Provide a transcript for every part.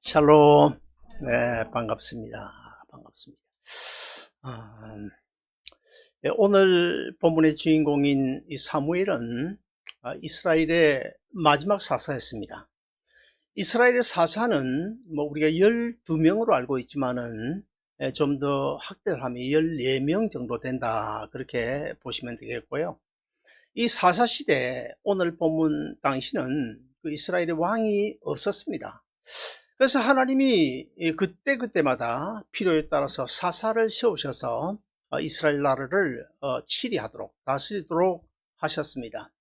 샬롬. 네, 반갑습니다. 반갑습니다. 아, 네, 오늘 본문의 주인공인 이 사무엘은 이스라엘의 마지막 사사였습니다. 이스라엘의 사사는 우리가 12명으로 알고 있지만은 좀 더 확대를 하면 14명 정도 된다, 그렇게 보시면 되겠고요. 이 사사 시대, 오늘 본문 당시는 그 이스라엘의 왕이 없었습니다. 그래서 하나님이 그때그때마다 필요에 따라서 사사를 세우셔서 이스라엘 나라를 치리하도록, 다스리도록 하셨습니다.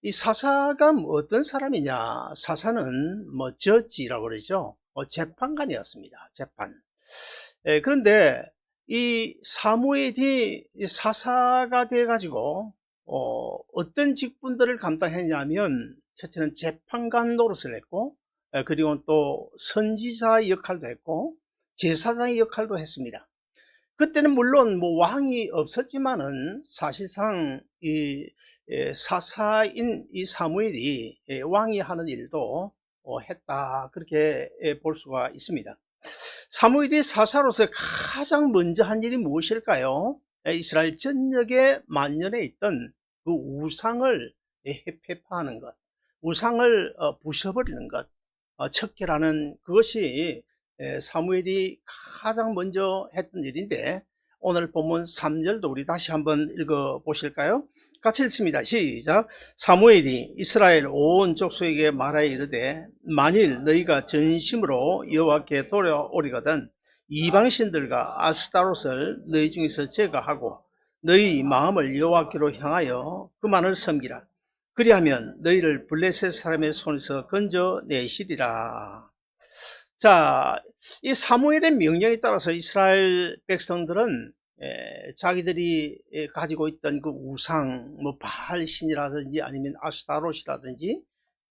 이 사사가 어떤 사람이냐? 사사는 저지라고 그러죠. 재판관이었습니다. 재판. 그런데 이 사무엘이 사사가 돼가지고 어떤 직분들을 감당했냐면, 첫째는 재판관 노릇을 했고, 그리고 또 선지자 역할도 했고 제사장의 역할도 했습니다. 그때는 물론 왕이 없었지만은 사실상 이 사사인 이 사무엘이 왕이 하는 일도 했다, 그렇게 볼 수가 있습니다. 사무엘이 사사로서 가장 먼저 한 일이 무엇일까요? 이스라엘 전역에 만연해 있던 그 우상을 회파하는 것, 우상을 부숴버리는 것, 척결하는 그것이 사무엘이 가장 먼저 했던 일인데, 오늘 본문 3절도 우리 다시 한번 읽어 보실까요? 같이 읽습니다. 시작. 사무엘이 이스라엘 온 족속에게 말하여 이르되, 만일 너희가 전심으로 여호와께 돌아오리거든 이방신들과 아스타롯을 너희 중에서 제거하고 너희 마음을 여호와께로 향하여 그만을 섬기라. 그리하면 너희를 블레셋 사람의 손에서 건져내시리라. 자, 이 사무엘의 명령에 따라서 이스라엘 백성들은 자기들이 가지고 있던 그 우상, 바알신이라든지 아니면 아스타롯이라든지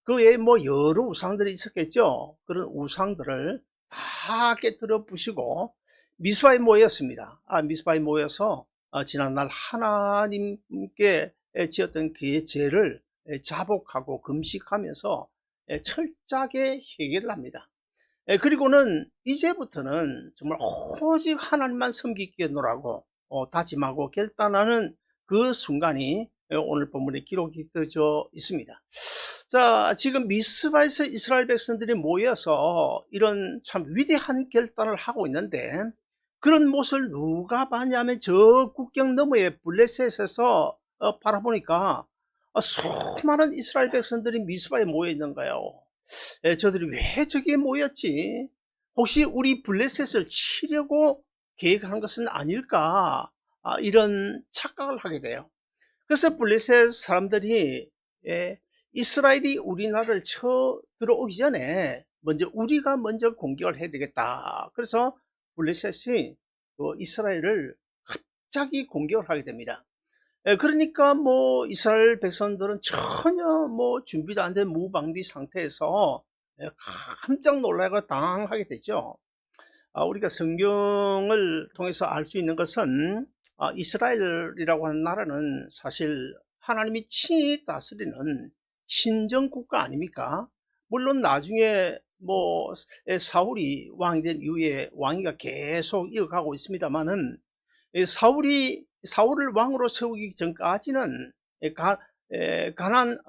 그 외에 여러 우상들이 있었겠죠. 그런 우상들을 다 깨뜨려 부시고 미스바에 모였습니다. 미스바에 모여서 지난날 하나님께 지었던 그의 죄를 자복하고 금식하면서 철저하게 해결을 합니다. 그리고는 이제부터는 정말 오직 하나님만 섬기겠노라고 다짐하고 결단하는 그 순간이 오늘 본문에 기록이 되어 있습니다. 자, 지금 미스바에서 이스라엘 백성들이 모여서 이런 참 위대한 결단을 하고 있는데, 그런 모습을 누가 봤냐면 저 국경 너머의 블레셋에서 바라보니까 수많은 이스라엘 백성들이 미스바에 모여 있는 거예요. 저들이 왜 저기에 모였지? 혹시 우리 블레셋을 치려고 계획하는 것은 아닐까? 이런 착각을 하게 돼요. 그래서 블레셋 사람들이 이스라엘이 우리나라를 쳐 들어오기 전에 우리가 먼저 공격을 해야 되겠다. 그래서 블레셋이 이스라엘을 갑자기 공격을 하게 됩니다. 그러니까 이스라엘 백성들은 전혀 준비도 안 된 무방비 상태에서 깜짝 놀라고 당황하게 되죠. 우리가 성경을 통해서 알 수 있는 것은 이스라엘이라고 하는 나라는 사실 하나님이 친히 다스리는 신정국가 아닙니까? 물론 나중에 사울이 왕이 된 이후에 왕위가 계속 이어가고 있습니다만은, 사울을 왕으로 세우기 전까지는 가나안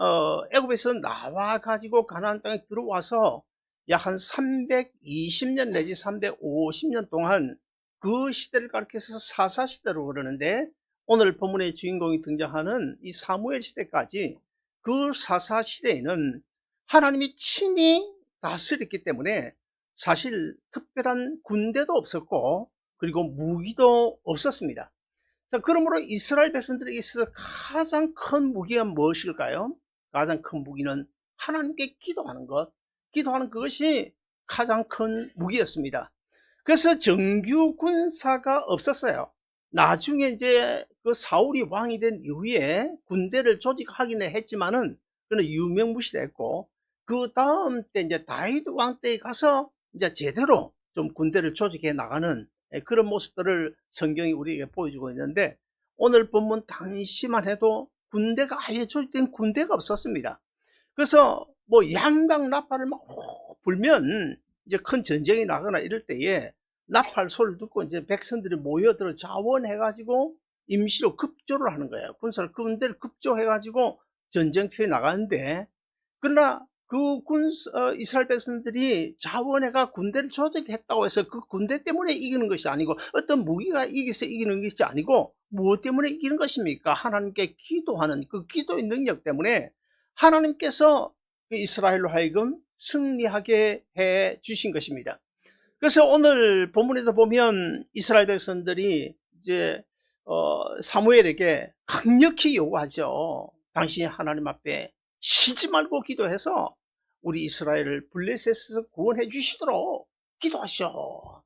애굽에서 나와 가지고 가나안 땅에 들어와서 약 한 320년 내지 350년 동안 그 시대를 가리켜서 사사 시대로 그러는데, 오늘 본문의 주인공이 등장하는 이 사무엘 시대까지 그 사사 시대에는 하나님이 친히 다스렸기 때문에 사실 특별한 군대도 없었고 그리고 무기도 없었습니다. 자, 그러므로 이스라엘 백성들에게 있어서 가장 큰 무기가 무엇일까요? 가장 큰 무기는 하나님께 기도하는 것, 기도하는 그것이 가장 큰 무기였습니다. 그래서 정규 군사가 없었어요. 나중에 이제 그 사울이 왕이 된 이후에 군대를 조직하기는 했지만은 그는 유명무실했고, 그 다음 때 이제 다윗 왕 때에 가서 이제 제대로 좀 군대를 조직해 나가는 그런 모습들을 성경이 우리에게 보여주고 있는데, 오늘 본문 당시만 해도 군대가 아예 조직된 군대가 없었습니다. 그래서 양강 나팔을 막 불면 이제 큰 전쟁이 나거나 이럴 때에 나팔 소리를 듣고 이제 백성들이 모여들어 자원해가지고 임시로 급조를 하는 거예요. 군대를 급조해가지고 전쟁터에 나가는데, 그러나 그 이스라엘 백성들이 자원해가 군대를 조직했다고 해서 그 군대 때문에 이기는 것이 아니고, 어떤 무기가 이겨서 이기는 것이 아니고, 무엇 때문에 이기는 것입니까? 하나님께 기도하는 그 기도의 능력 때문에 하나님께서 이스라엘로 하여금 승리하게 해 주신 것입니다. 그래서 오늘 본문에도 보면 이스라엘 백성들이 이제 사무엘에게 강력히 요구하죠. 당신이 하나님 앞에 쉬지 말고 기도해서 우리 이스라엘을 블레셋에서 구원해 주시도록 기도하시오.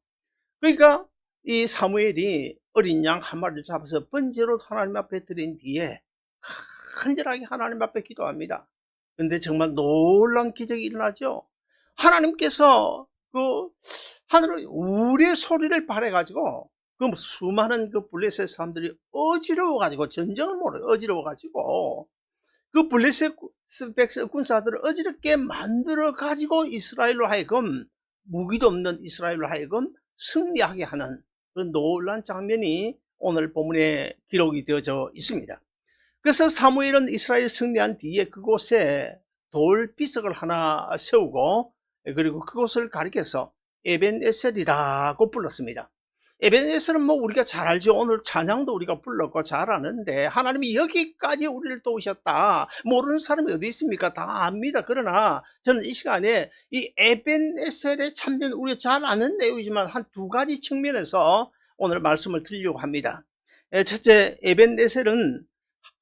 그러니까 이 사무엘이 어린 양 한 마리를 잡아서 번제로 하나님 앞에 드린 뒤에 간절하게 하나님 앞에 기도합니다. 근데 정말 놀라운 기적이 일어나죠. 하나님께서 그 하늘의 우리의 소리를 발해가지고 그 수많은 그 블레셋 사람들이 어지러워가지고, 전쟁을 모르 어지러워가지고 그 블레셋 군사들을 어지럽게 만들어가지고 이스라엘로 하여금, 무기도 없는 이스라엘로 하여금 승리하게 하는 그 놀라운 장면이 오늘 본문에 기록이 되어져 있습니다. 그래서 사무엘은 이스라엘 승리한 뒤에 그곳에 돌 비석을 하나 세우고, 그리고 그곳을 가리켜서 에벤에셀이라고 불렀습니다. 에벤에셀은 뭐 우리가 잘 알죠. 오늘 찬양도 우리가 불렀고 잘 아는데, 하나님이 여기까지 우리를 도우셨다, 모르는 사람이 어디 있습니까? 다 압니다. 그러나 저는 이 시간에 이 에벤에셀의 참된, 우리가 잘 아는 내용이지만 한 두 가지 측면에서 오늘 말씀을 드리려고 합니다. 첫째, 에벤에셀은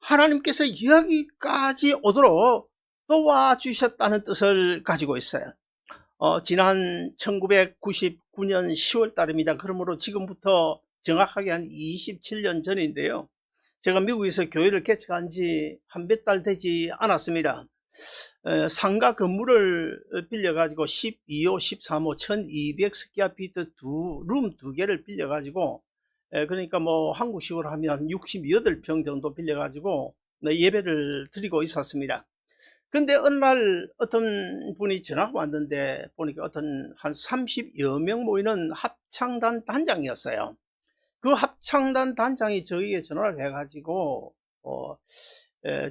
하나님께서 여기까지 오도록 도와주셨다는 뜻을 가지고 있어요. 지난 1999년 10월 달입니다. 그러므로 지금부터 정확하게 한 27년 전인데요. 제가 미국에서 교회를 개척한 지 한 몇 달 되지 않았습니다. 상가 건물을 빌려가지고 12호, 13호, 1200스퀘어피트 룸 두 개를 빌려가지고, 그러니까 뭐 한국식으로 하면 68평 정도 빌려가지고 예배를 드리고 있었습니다. 근데 어느 날 어떤 분이 전화가 왔는데, 보니까 어떤 한 30여 명 모이는 합창단 단장이었어요. 그 합창단 단장이 저희에게 전화를 해가지고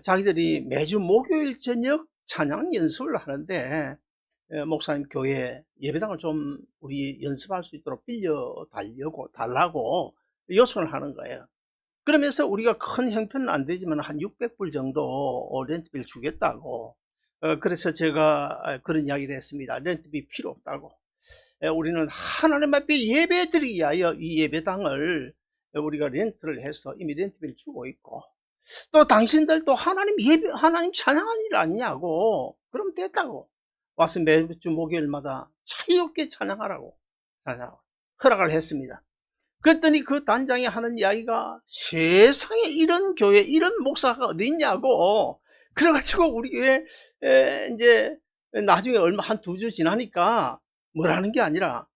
자기들이 매주 목요일 저녁 찬양 연습을 하는데, 목사님 교회 예배당을 좀 우리 연습할 수 있도록 빌려 달라고 요청을 하는 거예요. 그러면서 우리가 큰 형편은 안 되지만 한 600불 정도 렌트비를 주겠다고. 그래서 제가 그런 이야기를 했습니다. 렌트비 필요 없다고. 우리는 하나님 앞에 예배 드리기 위하여 이 예배당을 우리가 렌트를 해서 이미 렌트비를 주고 있고, 또 당신들도 하나님 찬양하는 일 아니냐고. 그럼 됐다고. 와서 매주 목요일마다 자유롭게 찬양하라고 허락을 했습니다. 그랬더니 그 단장이 하는 이야기가, 세상에 이런 교회, 이런 목사가 어디 있냐고. 그래가지고 우리 교회 이제 나중에 한 2주 지나니까 뭐라는 게 아니라,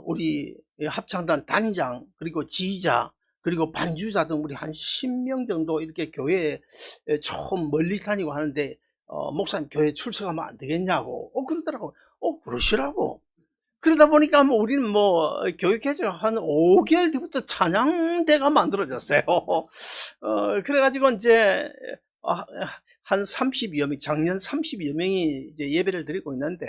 우리 합창단 단장, 그리고 지휘자, 그리고 반주자 등 우리 한 10명 정도 이렇게 교회에 좀 멀리 다니고 하는데, 목사님 교회 출석하면 안 되겠냐고. 그러더라고. 그러시라고. 그러다 보니까 뭐 우리는 뭐 교육 개척 한 5개월 뒤부터 찬양대가 만들어졌어요. 그래가지고 이제 한 30여 명, 작년 30여 명이 이제 예배를 드리고 있는데,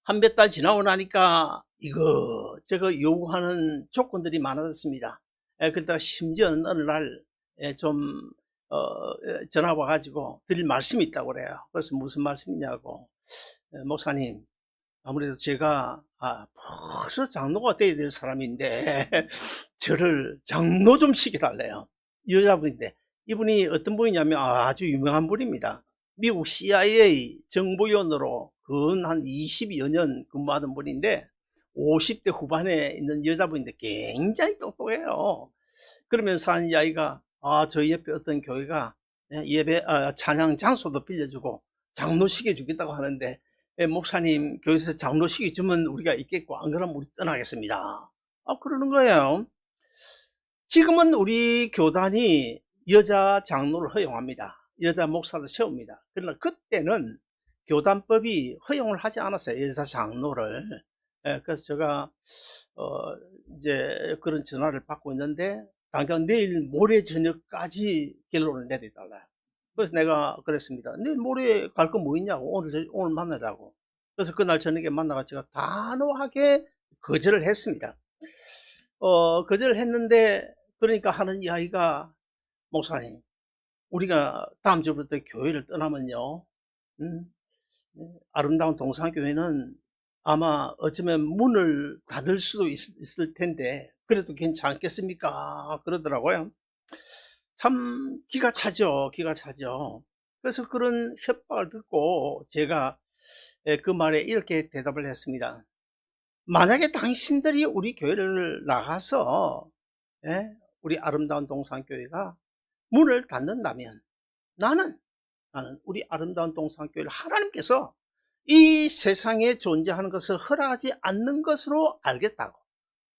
한 몇 달 지나고 나니까 이거 저거 요구하는 조건들이 많아졌습니다. 그러다가 심지어 어느 날 좀 전화 와가지고 드릴 말씀이 있다고 그래요. 그래서 무슨 말씀이냐고. 목사님, 아무래도 제가 벌써 장로가 돼야 될 사람인데 저를 장로 좀 시켜달래요. 여자분인데, 이분이 어떤 분이냐면 아주 유명한 분입니다. 미국 CIA 정보위원으로 근 한 20여 년 근무하던 분인데, 50대 후반에 있는 여자분인데 굉장히 똑똑해요. 그러면서 하는 이야기가, 저희 옆에 어떤 교회가 찬양 장소도 빌려주고 장로 시켜주겠다고 하는데, 목사님 교회에서 장로 시켜주면 우리가 있겠고, 안 그러면 우리 떠나겠습니다. 그러는 거예요. 지금은 우리 교단이 여자 장로를 허용합니다. 여자 목사도 세웁니다. 그러나 그때는 교단법이 허용을 하지 않았어요. 여자 장로를. 그래서 제가 이제 그런 전화를 받고 있는데 당장 내일 모레 저녁까지 결론을 내려달라. 그래서 내가 그랬습니다. 내일 모레 갈 거 뭐 있냐고. 오늘 만나자고. 그래서 그날 저녁에 만나가 제가 단호하게 거절을 했습니다. 거절을 했는데, 그러니까 하는 이야기가, 목사님, 우리가 다음 주부터 교회를 떠나면요, 아름다운 동산교회는 아마 어쩌면 문을 닫을 수도 있을 텐데, 그래도 괜찮겠습니까? 그러더라고요. 참 기가 차죠. 기가 차죠. 그래서 그런 협박을 듣고 제가 그 말에 이렇게 대답을 했습니다. 만약에 당신들이 우리 교회를 나가서 우리 아름다운 동산교회가 문을 닫는다면 나는 우리 아름다운 동산교회를 하나님께서 이 세상에 존재하는 것을 허락하지 않는 것으로 알겠다고.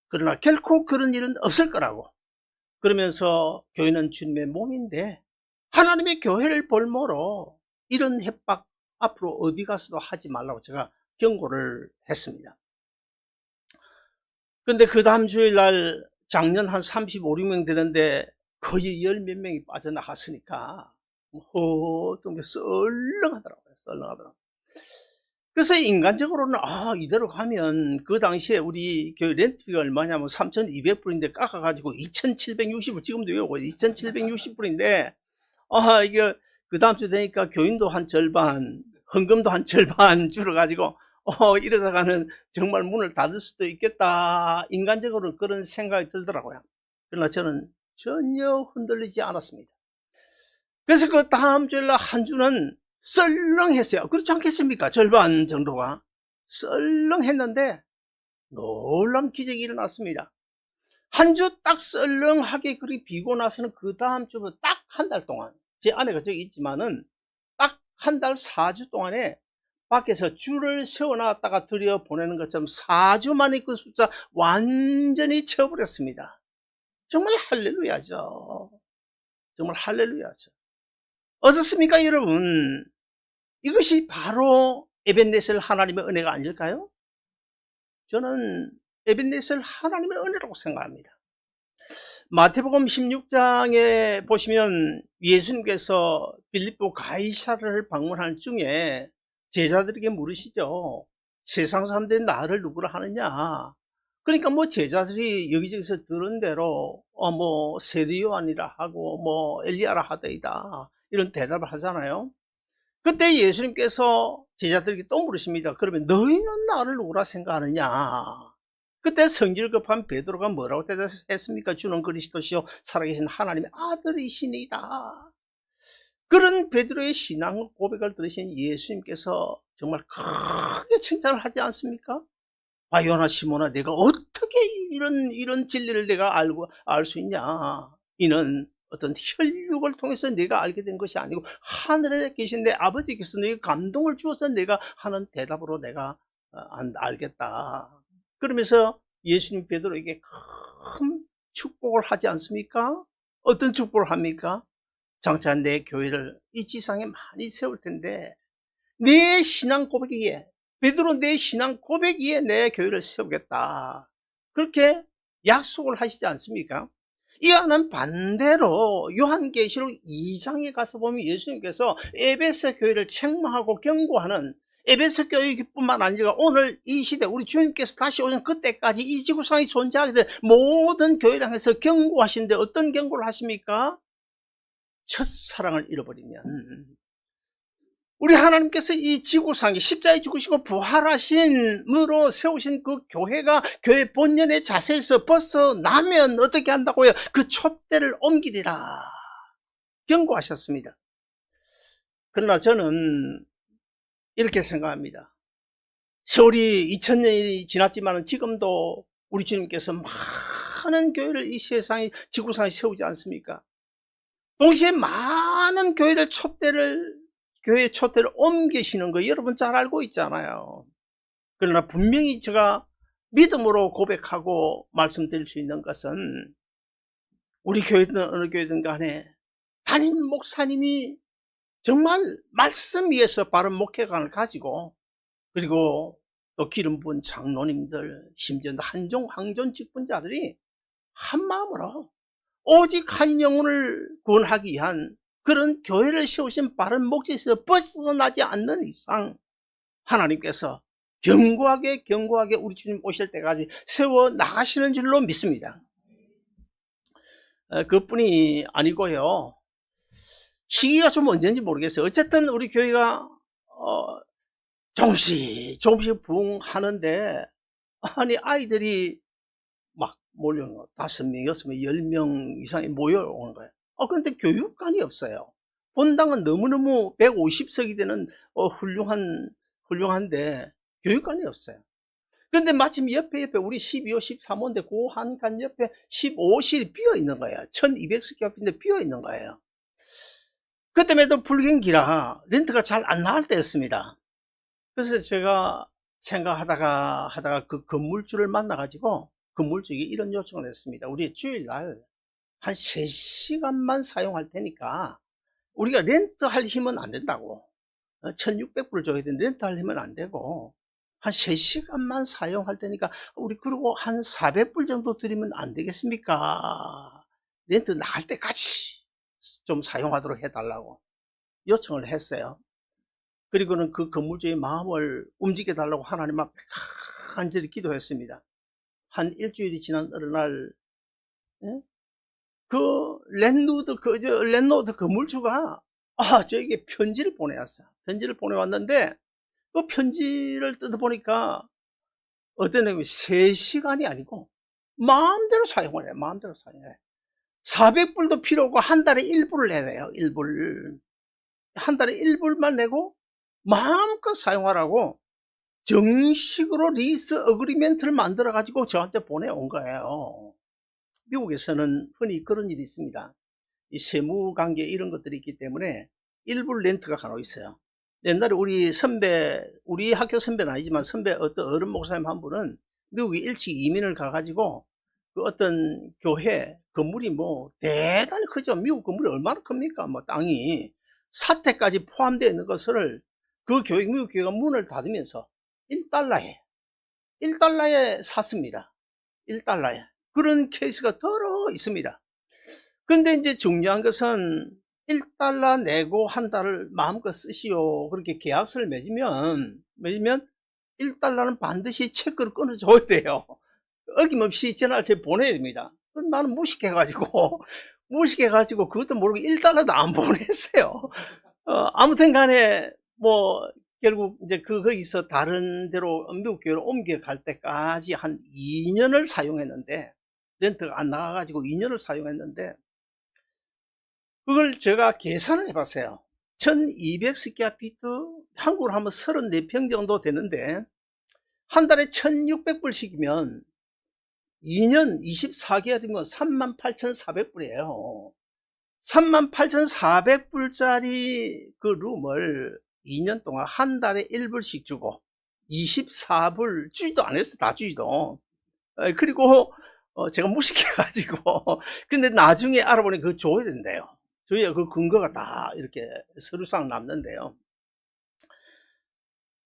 그러나 결코 그런 일은 없을 거라고. 그러면서 교회는 주님의 몸인데 하나님의 교회를 볼모로 이런 협박 앞으로 어디 가서도 하지 말라고 제가 경고를 했습니다. 근데 그 다음 주일날 작년 한 35, 6명 되는데 거의 10몇 명이 빠져나갔으니까 좀 썰렁하더라고요. 썰렁하더라고요. 그래서 인간적으로는 이대로 가면 그 당시에 우리 교회 렌트비가 얼마냐면 3,200불인데 깎아가지고 2,760불, 지금도 외우고 2,760불인데 이게 그 다음 주 되니까 교인도 한 절반, 헌금도 한 절반 줄어가지고 이러다가는 정말 문을 닫을 수도 있겠다. 인간적으로 그런 생각이 들더라고요. 그러나 저는 전혀 흔들리지 않았습니다. 그래서 그 다음 주일날 한 주는 썰렁했어요. 그렇지 않겠습니까? 절반 정도가 썰렁했는데 놀라운 기적이 일어났습니다. 한 주 딱 썰렁하게 그리 비고 나서는 그 다음 주부터 딱 한 달 동안, 제 아내가 저기 있지만은 딱 한 달 4주 동안에 밖에서 줄을 세워놨다가 들여보내는 것처럼 4주 만에 그 숫자 완전히 채워버렸습니다. 정말 할렐루야죠. 정말 할렐루야죠. 어떻습니까, 여러분? 이것이 바로 에벤네셀 하나님의 은혜가 아닐까요? 저는 에벤네셀 하나님의 은혜라고 생각합니다. 마태복음 16장에 보시면 예수님께서 빌립보 가이사를 방문하는 중에 제자들에게 물으시죠. 세상 사람들이 나를 누구라 하느냐? 그러니까 뭐 제자들이 여기저기서 들은 대로 뭐 세례 요한이라 하고 뭐 엘리야라 하더이다 이런 대답을 하잖아요. 그때 예수님께서 제자들에게 또 물으십니다. 그러면 너희는 나를 누구라 생각하느냐? 그때 성질 급한 베드로가 뭐라고 대답했습니까? 주는 그리스도시요 살아계신 하나님의 아들이시니이다. 그런 베드로의 신앙 고백을 들으신 예수님께서 정말 크게 칭찬을 하지 않습니까? 요나 시몬아, 내가 어떻게 이런 진리를 내가 알 수 있냐? 이는 어떤 혈육을 통해서 내가 알게 된 것이 아니고 하늘에 계신 내 아버지께서 내게 감동을 주어서 내가 하는 대답으로 내가 알겠다. 그러면서 예수님 베드로에게 큰 축복을 하지 않습니까? 어떤 축복을 합니까? 장차 내 교회를 이 지상에 많이 세울 텐데 내 신앙 고백이에, 베드로 내 신앙 고백이에 내 교회를 세우겠다. 그렇게 약속을 하시지 않습니까? 이와는 반대로 요한계시록 2장에 가서 보면 예수님께서 에베소 교회를 책망하고 경고하는, 에베소 교회뿐만 아니라 오늘 이 시대 우리 주님께서 다시 오신 그때까지 이 지구상에 존재하게 된 모든 교회를 향해서 경고하시는데 어떤 경고를 하십니까? 첫사랑을 잃어버리면, 우리 하나님께서 이 지구상에 십자가에 죽으시고 부활하신으로 세우신 그 교회가 교회 본연의 자세에서 벗어나면 어떻게 한다고요? 그 촛대를 옮기리라 경고하셨습니다. 그러나 저는 이렇게 생각합니다. 세월이 2000년이 지났지만 지금도 우리 주님께서 많은 교회를 이 세상에 지구상에 세우지 않습니까? 동시에 많은 교회의 촛대를 옮기시는 거 여러분 잘 알고 있잖아요. 그러나 분명히 제가 믿음으로 고백하고 말씀드릴 수 있는 것은 우리 교회든 어느 교회든 간에 담임 목사님이 정말 말씀 위에서 바른 목회관을 가지고, 그리고 또 기름 부은 장로님들, 심지어 한종 황존 직분자들이 한 마음으로 오직 한 영혼을 구원하기 위한 그런 교회를 세우신 바른 목적에서 벗어나지 않는 이상 하나님께서 견고하게 우리 주님 오실 때까지 세워 나가시는 줄로 믿습니다. 그뿐이 아니고요, 시기가 좀 언제인지 모르겠어요. 어쨌든 우리 교회가 조금씩 부흥하는데, 아니 아이들이 막 몰려오는 거, 5명, 6명, 10명 이상이 모여오는 거예요. 그런데 교육관이 없어요. 본당은 너무너무 150석이 되는 훌륭한데 교육관이 없어요. 그런데 마침 옆에 우리 12호, 13호인데 그 한간 옆에 15호실이 비어 있는 거예요. 1200석 앞인데 비어 있는 거예요. 그때에도 불경기라 렌트가 잘 안 나갈 때였습니다. 그래서 제가 생각하다가 그 건물주를 만나가지고 건물주에게 이런 요청을 했습니다. 우리 주일날 한 3시간만 사용할 테니까 우리가 렌트할 힘은 안 된다고, 1600불을 줘야 되는데 렌트할 힘은 안 되고 한 3시간만 사용할 테니까 우리 그리고 한 400불 정도 드리면 안 되겠습니까? 렌트 나갈 때까지 좀 사용하도록 해달라고 요청을 했어요. 그리고는 그 건물주의 마음을 움직여 달라고 하나님 앞에 간절히 기도했습니다. 한 일주일이 지난 어느 날, 그 랜로드 건물주가 저에게 편지를 보내왔어. 편지를 보내왔는데 그 편지를 뜯어보니까 어떤 내용이 3시간이 아니고 마음대로 사용을 해요. 마음대로 사용해. 400불도 필요 없고 한 달에 1불을 내야 돼요. 1불. 한 달에 1불만 내고 마음껏 사용하라고 정식으로 리스 어그리멘트를 만들어 가지고 저한테 보내온 거예요. 미국에서는 흔히 그런 일이 있습니다. 이 세무관계 이런 것들이 있기 때문에 1불 렌트가 간혹 있어요. 옛날에 우리 학교 선배는 아니지만 어떤 어른 목사님 한 분은 미국에 일찍 이민을 가가지고 그 어떤 교회 건물이 뭐 대단히 크죠. 미국 건물이 얼마나 큽니까? 뭐 땅이 사택까지 포함되어 있는 것을 미국 교회가 문을 닫으면서 1달러에 샀습니다. 1달러에. 그런 케이스가 더러 있습니다. 근데 이제 중요한 것은 1달러 내고 한 달을 마음껏 쓰시오. 그렇게 계약서를 맺으면 1달러는 반드시 체크를 끊어줘야 돼요. 어김없이 전화를 보내야 됩니다. 나는 무식해가지고 그것도 모르고 1달러도 안 보냈어요. 아무튼 간에 뭐 결국 이제 거기서 다른 데로 미국 교회로 옮겨갈 때까지 한 2년을 사용했는데, 렌트가 안 나가가지고 2년을 사용했는데, 그걸 제가 계산을 해봤어요. 1200스퀘어피트, 한국으로 하면 34평 정도 되는데 한 달에 1600불씩이면 2년 24개월이면 38,400불이에요. 38,400불짜리 그 룸을 2년 동안 한 달에 1불씩 주고 24불, 주지도 안 했어. 다 주지도. 그리고 제가 무식해가지고 근데 나중에 알아보니 그거 줘야 된대요. 저희가 그 근거가 다 이렇게 서류상 남는데요.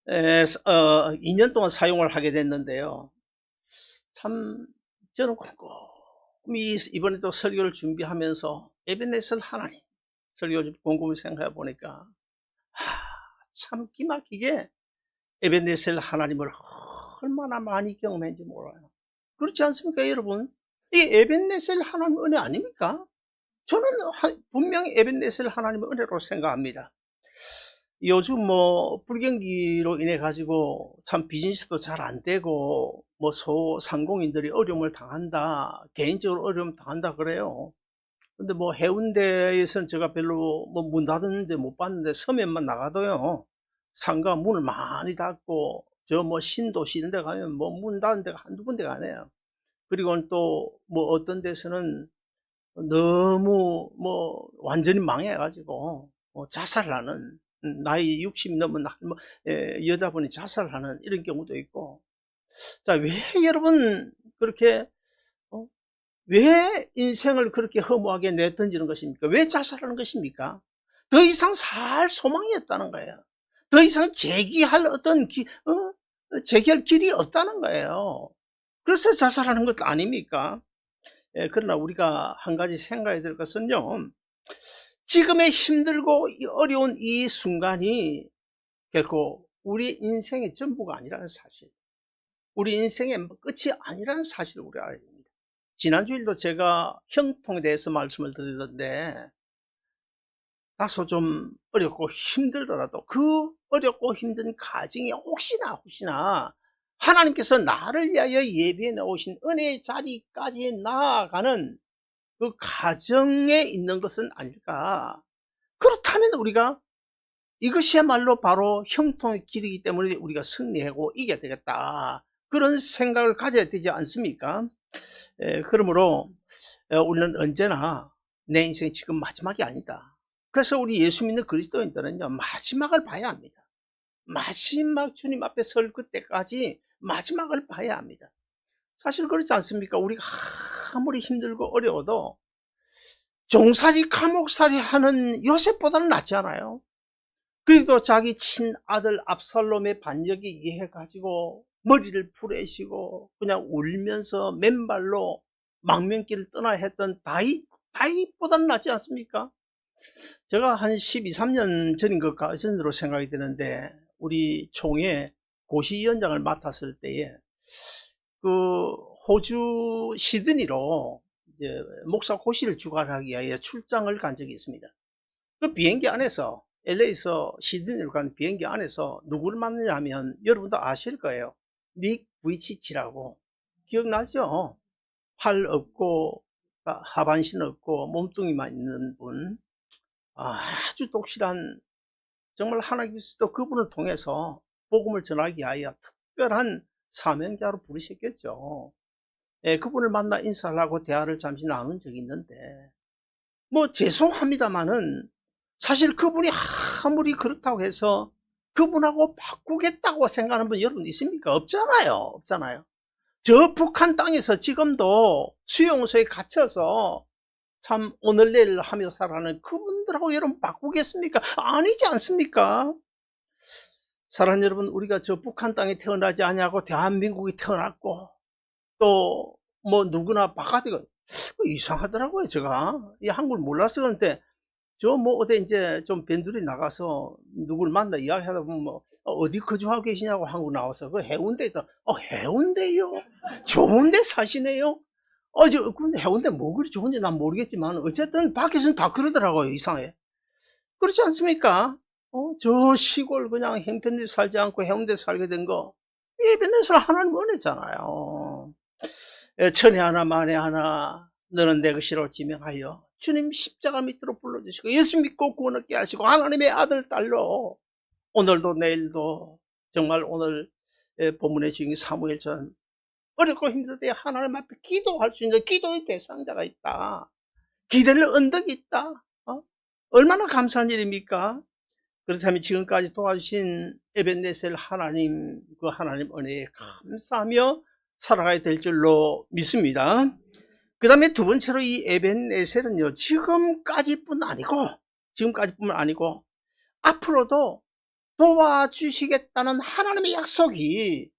2년 동안 사용을 하게 됐는데요. 참 저는 곰곰이 이번에 또 설교를 준비하면서 에벤네셀 하나님 설교를 곰곰이 생각해 보니까 참 기막히게 에벤네셀 하나님을 얼마나 많이 경험했는지 몰라요. 그렇지 않습니까, 여러분? 이 에벤네셀 하나님 은혜 아닙니까? 저는 분명히 에벤네셀 하나님의 은혜로 생각합니다. 요즘 뭐 불경기로 인해 가지고 참 비즈니스도 잘 안 되고 뭐 소상공인들이 어려움을 당한다, 개인적으로 어려움 당한다 그래요. 근데 뭐 해운대에서는 제가 별로 뭐 문 닫았는데 못 봤는데 서면만 나가도요, 상가 문을 많이 닫고, 저 뭐 신도시 이런 데 가면 뭐 문 닫은 데가 한두 군데가 아니에요. 그리고 또 뭐 어떤 데서는 너무 뭐 완전히 망해가지고 자살하는, 나이 60이 넘은 여자분이 자살하는 이런 경우도 있고. 자, 왜 여러분 그렇게 왜 인생을 그렇게 허무하게 내던지는 것입니까? 왜 자살하는 것입니까? 더 이상 살 소망이 없다는 거예요. 더 이상 제기할 제기할 길이 없다는 거예요. 그래서 자살하는 것 아닙니까? 예, 그러나 우리가 한 가지 생각해야 될 것은요, 지금의 힘들고 어려운 이 순간이 결코 우리 인생의 전부가 아니라는 사실, 우리 인생의 끝이 아니라는 사실을 우리가 알아야 됩니다. 지난주일도 제가 형통에 대해서 말씀을 드렸는데, 다소 좀 어렵고 힘들더라도 그 어렵고 힘든 가정이 혹시나 하나님께서 나를 위하여 예비해 놓으신 은혜의 자리까지 나아가는 그 가정에 있는 것은 아닐까. 그렇다면 우리가 이것이야말로 바로 형통의 길이기 때문에 우리가 승리하고 이겨야 되겠다, 그런 생각을 가져야 되지 않습니까? 그러므로 우리는 언제나 내 인생이 지금 마지막이 아니다. 그래서 우리 예수 믿는 그리스도인들은요, 마지막을 봐야 합니다. 마지막 주님 앞에 설 그때까지 마지막을 봐야 합니다. 사실 그렇지 않습니까? 우리가 아무리 힘들고 어려워도 종살이 감옥살이 하는 요셉보다는 낫지 않아요? 그리고 자기 친아들 압살롬의 반역에 의해 가지고 머리를 풀으시고 그냥 울면서 맨발로 망명길을 떠나야 했던 다윗보다는 낫지 않습니까? 제가 한 12, 13년 전인 것 같은으로 생각이 드는데, 우리 총회 고시위원장을 맡았을 때에 그 호주 시드니로 이제 목사 고시를 주관하기 위해 출장을 간 적이 있습니다. 그 비행기 안에서, LA에서 시드니로 간 비행기 안에서 누구를 만나냐 하면 여러분도 아실 거예요. 닉 부이치치라고. 기억나죠? 팔 없고 하반신 없고 몸뚱이만 있는 분, 아주 독실한, 정말 하나님께서도 그분을 통해서 복음을 전하기 위하여 특별한 사명자로 부르셨겠죠. 예, 그분을 만나 인사를 하고 대화를 잠시 나눈 적이 있는데, 뭐 죄송합니다만은 사실 그분이 아무리 그렇다고 해서 그분하고 바꾸겠다고 생각하는 분 여러분 있습니까? 없잖아요. 저 북한 땅에서 지금도 수용소에 갇혀서 참 오늘 내일 하며 살아가는 그분들하고 여러분 바꾸겠습니까? 아니지 않습니까? 사랑하는 여러분, 우리가 저 북한 땅에 태어나지 않냐고 대한민국에 태어났고, 또 뭐 누구나 바깥에 이상하더라고요. 제가 이 한국을 몰라서 그런데, 저 뭐 어디 이제 좀 변두리 나가서 누굴 만나 이야기하다 보면 뭐 어디 거주하고 계시냐고 한국 나와서 그 해운대에 있다. 해운대요? 좋은데 사시네요? 근데 해운대 뭐 그리 좋은지 난 모르겠지만 어쨌든 밖에서는 다 그러더라고요. 이상해. 그렇지 않습니까? 저 시골 그냥 형편들이 살지 않고 해운대 살게 된 거, 예배내서 하나님 은혜잖아요. 천에 하나 만에 하나 너는 내 것이라고 지명하여 주님 십자가 밑으로 불러주시고 예수 믿고 구원 얻게 하시고 하나님의 아들 딸로 오늘도 내일도, 정말 오늘 본문의 주인 사무엘처럼 어렵고 힘들 때 하나님 앞에 기도할 수 있는 기도의 대상자가 있다. 기대를 언덕이 있다. 얼마나 감사한 일입니까? 그렇다면 지금까지 도와주신 에벤네셀 하나님, 그 하나님 은혜에 감사하며 살아가야 될 줄로 믿습니다. 그 다음에 두 번째로 이 에벤네셀은요, 지금까지뿐만 아니고 앞으로도 도와주시겠다는 하나님의 약속이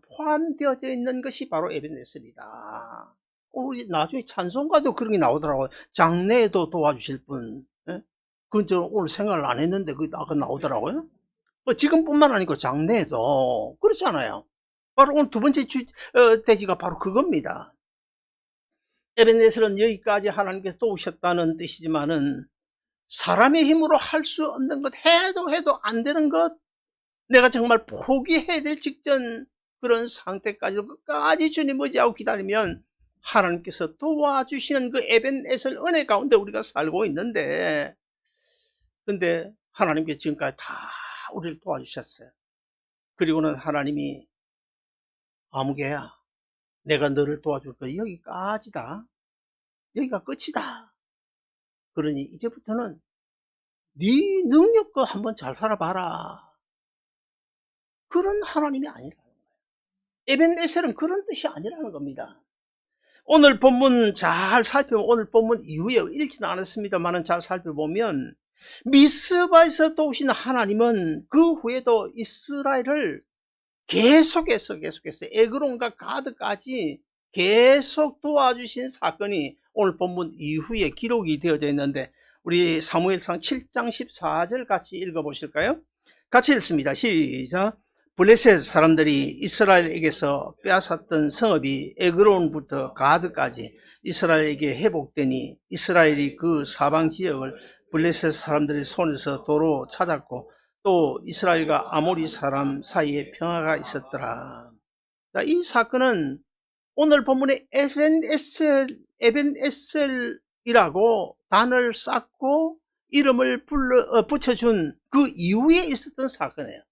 포함되어져 있는 것이 바로 에벤네셀이다. 우리 나중에 찬송가도 그런 게 나오더라고요. 장래에도 도와주실 분. 그건 저 오늘 생각을 안 했는데 그게 아까 나오더라고요. 지금뿐만 아니고 장래에도 그렇잖아요. 바로 오늘 두 번째 대지가 바로 그겁니다. 에벤네셀은 여기까지 하나님께서 도우셨다는 뜻이지만은, 사람의 힘으로 할 수 없는 것, 해도 안 되는 것, 내가 정말 포기해야 될 직전 그런 상태까지 끝까지 주님 의지하고 기다리면 하나님께서 도와주시는 그 에벤네셀 은혜 가운데 우리가 살고 있는데, 근데 하나님께 지금까지 다 우리를 도와주셨어요. 그리고는 하나님이 아무개야, 내가 너를 도와줄 거야. 여기까지다. 여기가 끝이다. 그러니 이제부터는 네 능력껏 한번 잘 살아봐라. 그런 하나님이 아니라는 거예요. 에벤네셀은 그런 뜻이 아니라는 겁니다. 오늘 본문 잘 살펴보면, 오늘 본문 이후에 읽지는 않았습니다만 잘 살펴보면 미스바에서 도우신 하나님은 그 후에도 이스라엘을 계속해서 에그론과 가드까지 계속 도와주신 사건이 오늘 본문 이후에 기록이 되어져 있는데, 우리 사무엘상 7장 14절 같이 읽어보실까요? 같이 읽습니다. 시작. 블레셋 사람들이 이스라엘에게서 빼앗았던 성읍이 에그론부터 가드까지 이스라엘에게 회복되니 이스라엘이 그 사방 지역을 블레셋 사람들의 손에서 도로 찾았고 또 이스라엘과 아모리 사람 사이에 평화가 있었더라. 자, 이 사건은 오늘 본문에 에벤에셀이라고 단어를 쌓고 이름을 붙여준 그 이후에 있었던 사건이에요.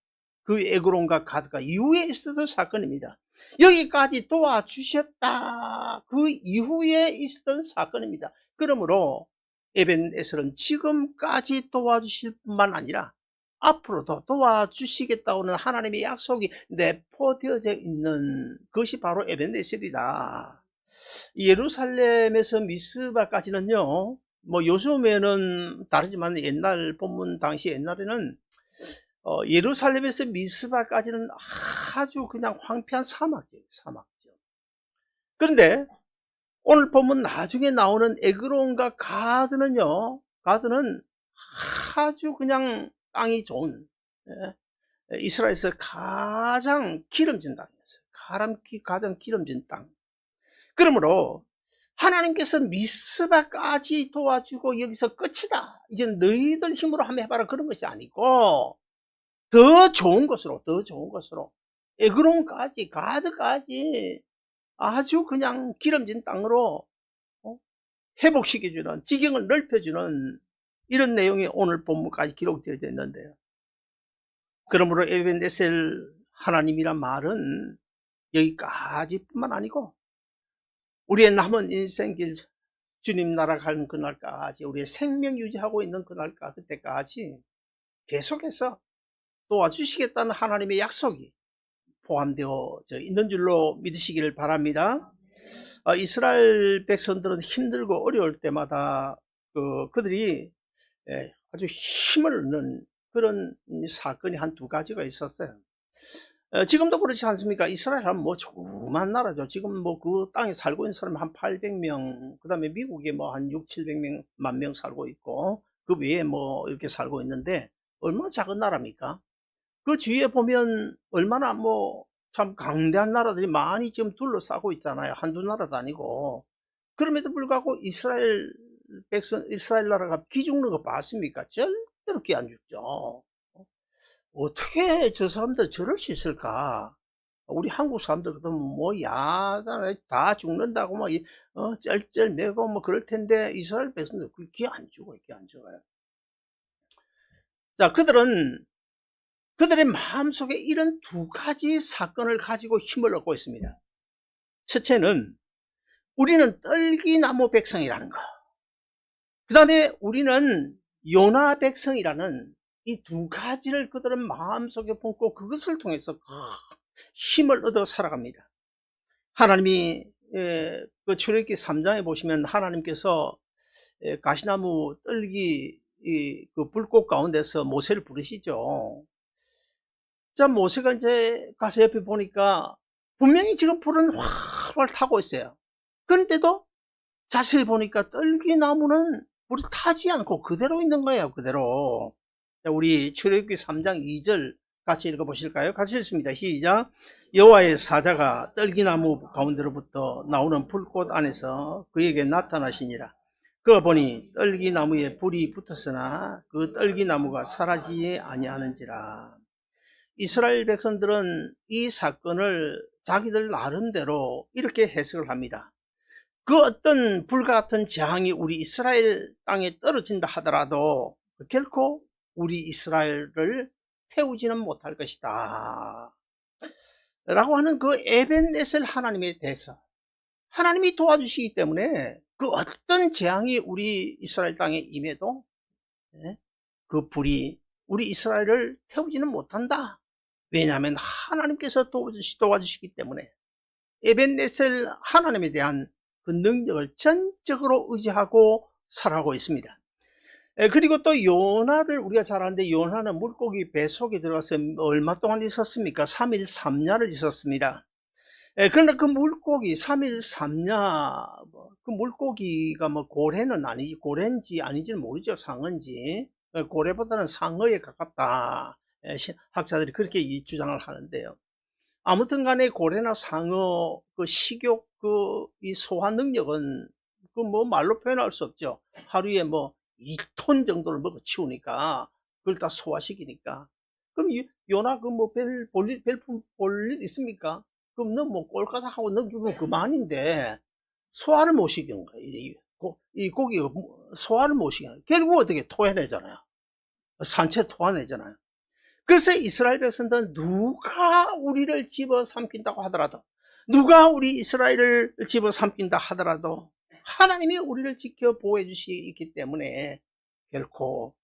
그 에그론과 가드가 이후에 있었던 사건입니다. 여기까지 도와주셨다. 그 이후에 있었던 사건입니다. 그러므로 에벤에셀은 지금까지 도와주실 뿐만 아니라 앞으로도 도와주시겠다고는 하나님의 약속이 내포되어져 있는 것이 바로 에벤에셀이다. 예루살렘에서 미스바까지는요, 뭐 요즘에는 다르지만 옛날 본문 당시 옛날에는 예루살렘에서 미스바까지는 아주 그냥 황폐한 사막이에요. 그런데 오늘 보면 나중에 나오는 에그론과 가드는요, 가드는 아주 그냥 땅이 좋은, 이스라엘에서 가장 기름진 땅이었어요. 가장 기름진 땅. 그러므로 하나님께서 미스바까지 도와주고 여기서 끝이다, 이제 너희들 힘으로 한번 해봐라, 그런 것이 아니고 더 좋은 것으로 에그론까지, 가드까지 아주 그냥 기름진 땅으로 회복시켜주는, 지경을 넓혀주는 이런 내용이 오늘 본문까지 기록되어 있는데요. 그러므로 에벤에셀 하나님이란 말은 여기까지뿐만 아니고 우리의 남은 인생길, 주님 나라 가는 그날까지, 우리의 생명 유지하고 있는 그때까지 계속해서 도와주시겠다는 하나님의 약속이 포함되어 있는 줄로 믿으시기를 바랍니다. 이스라엘 백성들은 힘들고 어려울 때마다 그들이 아주 힘을 얻는 그런 사건이 한 두 가지가 있었어요. 지금도 그렇지 않습니까? 이스라엘은 뭐 조그만 나라죠. 지금 뭐 그 땅에 살고 있는 사람이 한 800명, 그 다음에 미국에 뭐 한 6, 700명, 만 명 살고 있고, 그 외에 뭐 이렇게 살고 있는데, 얼마나 작은 나라입니까? 그 주위에 보면 얼마나 뭐 참 강대한 나라들이 많이 지금 둘러싸고 있잖아요. 한두 나라도 아니고. 그럼에도 불구하고 이스라엘 나라가 기 죽는 거 봤습니까? 절대로 기 안 죽죠. 어떻게 저 사람들 저럴 수 있을까? 우리 한국 사람들 그러면 뭐 다 죽는다고 막 쩔쩔매고 뭐 그럴 텐데 이스라엘 백성들 기 안 죽어요. 자, 그들의 마음속에 이런 두 가지 사건을 가지고 힘을 얻고 있습니다. 첫째는 우리는 떨기나무 백성이라는 거, 그 다음에 우리는 요나 백성이라는 이 두 가지를 그들은 마음속에 품고 그것을 통해서 힘을 얻어 살아갑니다. 하나님이 그 출애굽기 3장에 보시면 하나님께서 가시나무 떨기 그 불꽃 가운데서 모세를 부르시죠. 자, 모세가 이제 가서 옆에 보니까 분명히 지금 불은 활활 타고 있어요. 그런데도 자세히 보니까 떨기나무는 불이 타지 않고 그대로 있는 거예요. 그대로. 자, 우리 출애굽기 3장 2절 같이 읽어보실까요? 같이 읽습니다. 시작. 여호와의 사자가 떨기나무 가운데로부터 나오는 불꽃 안에서 그에게 나타나시니라. 그가 보니 떨기나무에 불이 붙었으나 그 떨기나무가 사라지지 아니하는지라. 이스라엘 백성들은 이 사건을 자기들 나름대로 이렇게 해석을 합니다. 그 어떤 불같은 재앙이 우리 이스라엘 땅에 떨어진다 하더라도 결코 우리 이스라엘을 태우지는 못할 것이다 라고 하는 그 에벤에셀 하나님에 대해서, 하나님이 도와주시기 때문에 그 어떤 재앙이 우리 이스라엘 땅에 임해도 그 불이 우리 이스라엘을 태우지는 못한다. 왜냐하면 하나님께서 도와주시기 때문에 에벤에셀 하나님에 대한 그 능력을 전적으로 의지하고 살아가고 있습니다. 그리고 또 요나를 우리가 잘 아는데, 요나는 물고기 배 속에 들어가서 얼마 동안 있었습니까? 3일 3야를 있었습니다. 그러나 그 물고기 3일 3야, 그 물고기가 뭐 고래는 아니지, 고래인지 아닌지는 모르죠. 상어인지. 고래보다는 상어에 가깝다. 학자들이 그렇게 주장을 하는데요. 아무튼 간에 고래나 상어 그 식욕 이 소화 능력은 그 뭐 말로 표현할 수 없죠. 하루에 뭐 2톤 정도를 먹어 치우니까 그걸 다 소화시키니까. 그럼 요나 그 뭐 별품 볼 일 있습니까? 그럼 너 뭐 꼴까닥 하고 넘기면 그만인데 소화를 못 시키는 거야. 이 고기가 소화를 못 시키는 거야. 결국 어떻게 토해내잖아요. 산채 토해내잖아요. 그래서 이스라엘 백성들은 누가 우리를 집어삼킨다고 하더라도, 누가 우리 이스라엘을 집어삼킨다 하더라도 하나님이 우리를 지켜 보호해 주시기 때문에 결코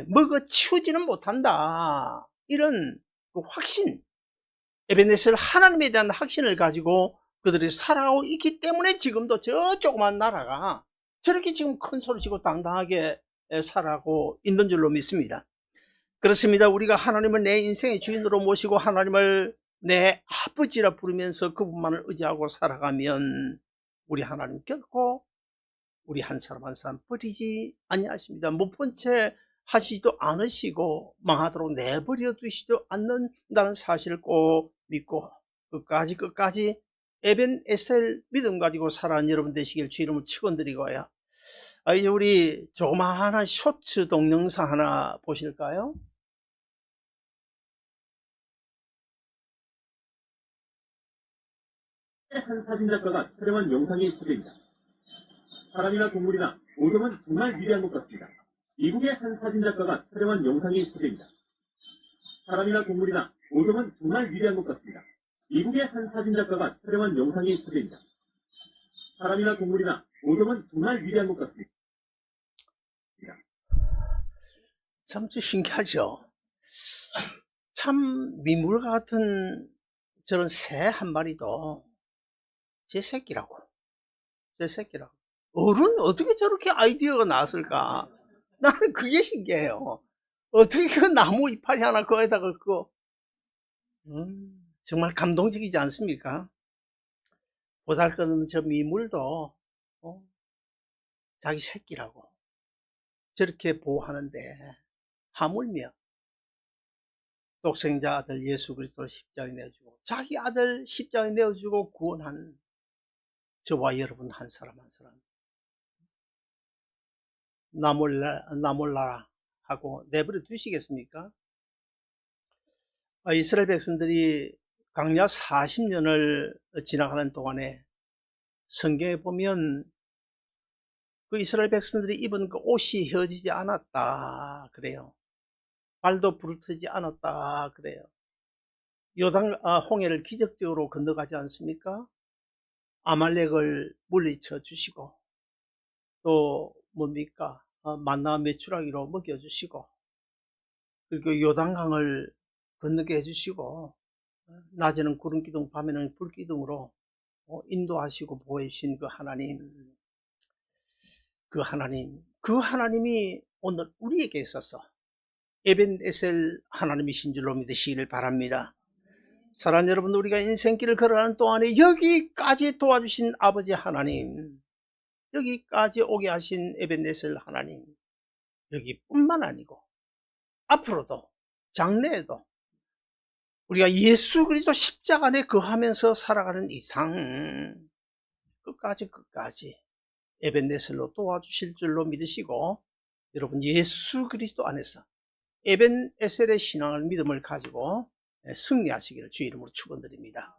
먹어치우지는 못한다. 이런 그 확신, 에베네셀 하나님에 대한 확신을 가지고 그들이 살아가고 있기 때문에 지금도 저 조그만 나라가 저렇게 지금 큰 소리치고 당당하게 살아가고 있는 줄로 믿습니다. 그렇습니다. 우리가 하나님을 내 인생의 주인으로 모시고 하나님을 내 아버지라 부르면서 그분만을 의지하고 살아가면 우리 하나님 결코 우리 한 사람 한 사람 버리지 아니하십니다. 못 본 채 하시지도 않으시고 망하도록 내버려 두시지도 않는다는 사실을 꼭 믿고 끝까지 에벤에셀 믿음 가지고 살아가는 여러분 되시길 주 이름으로 축원드리고요. 이제 우리 조그마한 쇼츠 동영상 하나 보실까요? 한 사진작가가 촬영한 영상의 소재입니다. 사람이나 동물이나 오점은 정말 위대한 것 같습니다. 미국의 한 사진작가가 촬영한 영상의 소재입니다. 사람이나 동물이나 오점은 정말 위대한 것 같습니다. 미국의 한 사진작가가 촬영한 영상의 소재입니다. 사람이나 동물이나 오점은 정말 위대한 것 같습니다. 참 신기하죠. 참 미물 같은 저런 새 한 마리도 제 새끼라고. 어른 어떻게 저렇게 아이디어가 나왔을까? 나는 그게 신기해요. 어떻게 그 나무 이파리 하나 거기다가 그거 정말 감동적이지 않습니까? 보잘것없는 저 미물도 자기 새끼라고 저렇게 보호하는데, 하물며 독생자 아들 예수 그리스도를 십자가에 내어주고 자기 아들 십자가에 내어주고 구원한 저와 여러분 한 사람 한 사람 나 몰라 하고 내버려 두시겠습니까? 이스라엘 백성들이 광야 40년을 지나가는 동안에 성경에 보면 그 이스라엘 백성들이 입은 그 옷이 휘어지지 않았다 그래요. 발도 부르트지 않았다 그래요. 요단 홍해를 기적적으로 건너가지 않습니까? 아말렉을 물리쳐 주시고 또 뭡니까? 만나 메추라기로 먹여주시고, 그리고 요단강을 건너게 해주시고, 낮에는 구름기둥 밤에는 불기둥으로 인도하시고 보호해 주신 그 하나님이 오늘 우리에게 있어서 에벤에셀 하나님이신 줄로 믿으시기를 바랍니다. 사랑하는 여러분, 우리가 인생길을 걸어가는 동안에 여기까지 도와주신 아버지 하나님, 여기까지 오게 하신 에벤에셀 하나님, 여기뿐만 아니고 앞으로도 장래에도 우리가 예수 그리스도 십자가 안에 거하면서 살아가는 이상 끝까지 에벤에셀로 도와주실 줄로 믿으시고, 여러분 예수 그리스도 안에서 에벤에셀의 신앙을 믿음을 가지고 승리하시기를 주 이름으로 축원드립니다.